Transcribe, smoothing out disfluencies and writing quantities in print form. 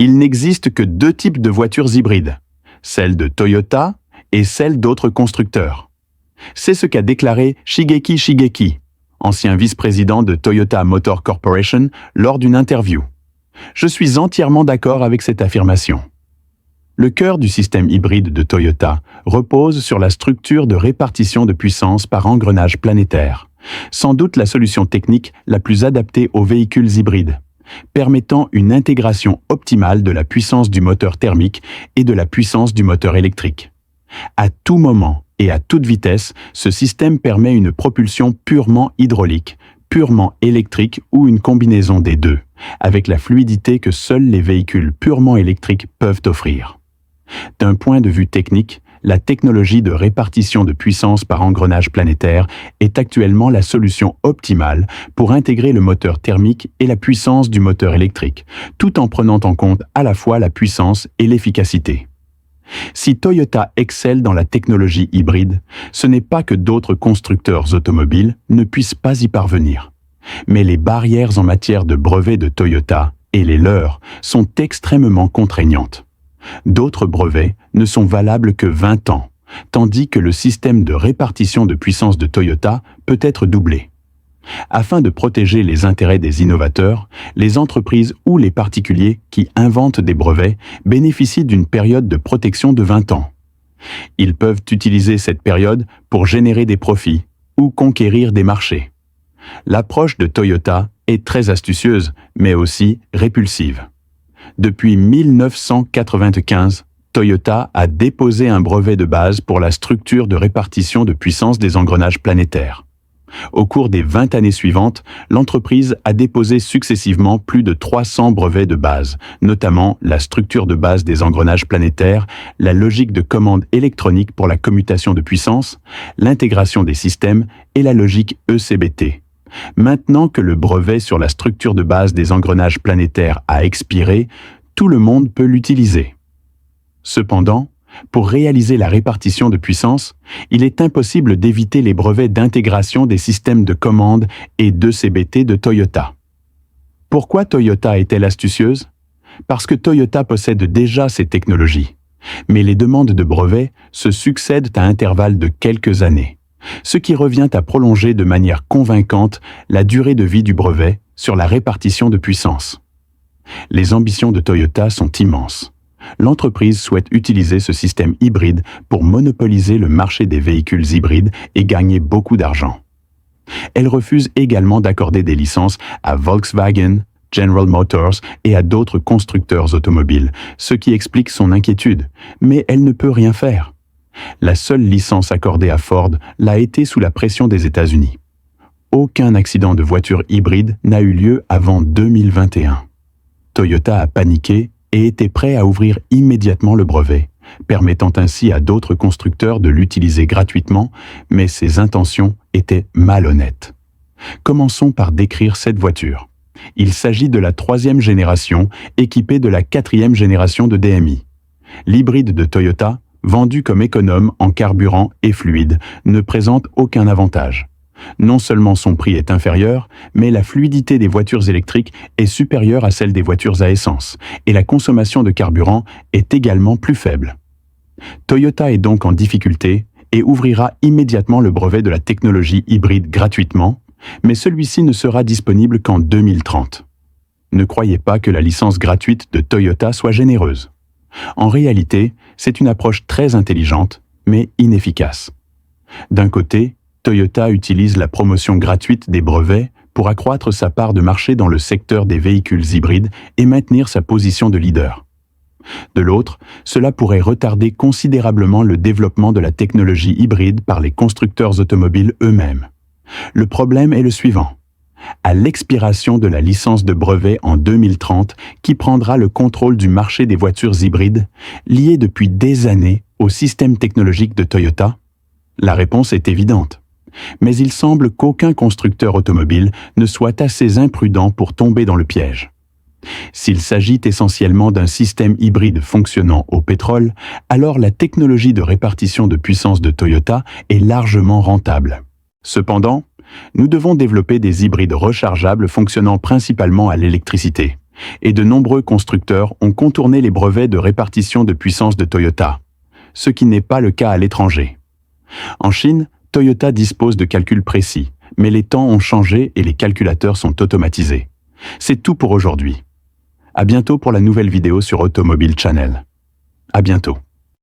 Il n'existe que deux types de voitures hybrides, celle de Toyota et celle d'autres constructeurs. C'est ce qu'a déclaré Shigeki Shigeki, ancien vice-président de Toyota Motor Corporation, lors d'une interview. Je suis entièrement d'accord avec cette affirmation. Le cœur du système hybride de Toyota repose sur la structure de répartition de puissance par engrenage planétaire, sans doute la solution technique la plus adaptée aux véhicules hybrides, permettant une intégration optimale de la puissance du moteur thermique et de la puissance du moteur électrique. À tout moment et à toute vitesse, ce système permet une propulsion purement hydraulique, purement électrique ou une combinaison des deux, avec la fluidité que seuls les véhicules purement électriques peuvent offrir. D'un point de vue technique, la technologie de répartition de puissance par engrenage planétaire est actuellement la solution optimale pour intégrer le moteur thermique et la puissance du moteur électrique, tout en prenant en compte à la fois la puissance et l'efficacité. Si Toyota excelle dans la technologie hybride, ce n'est pas que d'autres constructeurs automobiles ne puissent pas y parvenir. Mais les barrières en matière de brevets de Toyota et les leurs sont extrêmement contraignantes. D'autres brevets ne sont valables que 20 ans, tandis que le système de répartition de puissance de Toyota peut être doublé. Afin de protéger les intérêts des innovateurs, les entreprises ou les particuliers qui inventent des brevets bénéficient d'une période de protection de 20 ans. Ils peuvent utiliser cette période pour générer des profits ou conquérir des marchés. L'approche de Toyota est très astucieuse, mais aussi répulsive. Depuis 1995, Toyota a déposé un brevet de base pour la structure de répartition de puissance des engrenages planétaires. Au cours des 20 années suivantes, l'entreprise a déposé successivement plus de 300 brevets de base, notamment la structure de base des engrenages planétaires, la logique de commande électronique pour la commutation de puissance, l'intégration des systèmes et la logique ECBT. Maintenant que le brevet sur la structure de base des engrenages planétaires a expiré, tout le monde peut l'utiliser. Cependant, pour réaliser la répartition de puissance, il est impossible d'éviter les brevets d'intégration des systèmes de commande et d'ECBT de Toyota. Pourquoi Toyota est-elle astucieuse? Parce que Toyota possède déjà ces technologies. Mais les demandes de brevets se succèdent à intervalles de quelques années, ce qui revient à prolonger de manière convaincante la durée de vie du brevet sur la répartition de puissance. Les ambitions de Toyota sont immenses. L'entreprise souhaite utiliser ce système hybride pour monopoliser le marché des véhicules hybrides et gagner beaucoup d'argent. Elle refuse également d'accorder des licences à Volkswagen, General Motors et à d'autres constructeurs automobiles, ce qui explique son inquiétude, mais elle ne peut rien faire. La seule licence accordée à Ford l'a été sous la pression des États-Unis. Aucun accident de voiture hybride n'a eu lieu avant 2021. Toyota a paniqué et était prêt à ouvrir immédiatement le brevet, permettant ainsi à d'autres constructeurs de l'utiliser gratuitement, mais ses intentions étaient malhonnêtes. Commençons par décrire cette voiture. Il s'agit de la 3e génération, équipée de la 4e génération de DMI. L'hybride de Toyota, vendu comme économe en carburant et fluide, ne présente aucun avantage. Non seulement son prix est inférieur, mais la fluidité des voitures électriques est supérieure à celle des voitures à essence, et la consommation de carburant est également plus faible. Toyota est donc en difficulté et ouvrira immédiatement le brevet de la technologie hybride gratuitement, mais celui-ci ne sera disponible qu'en 2030. Ne croyez pas que la licence gratuite de Toyota soit généreuse. En réalité, c'est une approche très intelligente, mais inefficace. D'un côté, Toyota utilise la promotion gratuite des brevets pour accroître sa part de marché dans le secteur des véhicules hybrides et maintenir sa position de leader. De l'autre, cela pourrait retarder considérablement le développement de la technologie hybride par les constructeurs automobiles eux-mêmes. Le problème est le suivant. À l'expiration de la licence de brevet en 2030, qui prendra le contrôle du marché des voitures hybrides, liées depuis des années au système technologique de Toyota? La réponse est évidente. Mais il semble qu'aucun constructeur automobile ne soit assez imprudent pour tomber dans le piège. S'il s'agit essentiellement d'un système hybride fonctionnant au pétrole, alors la technologie de répartition de puissance de Toyota est largement rentable. Cependant, nous devons développer des hybrides rechargeables fonctionnant principalement à l'électricité, Et de nombreux constructeurs ont contourné les brevets de répartition de puissance de Toyota, ce qui n'est pas le cas à l'étranger. En Chine, Toyota dispose de calculs précis, mais les temps ont changé et les calculateurs sont automatisés. C'est tout pour aujourd'hui. À bientôt pour la nouvelle vidéo sur Automobile Channel. À bientôt.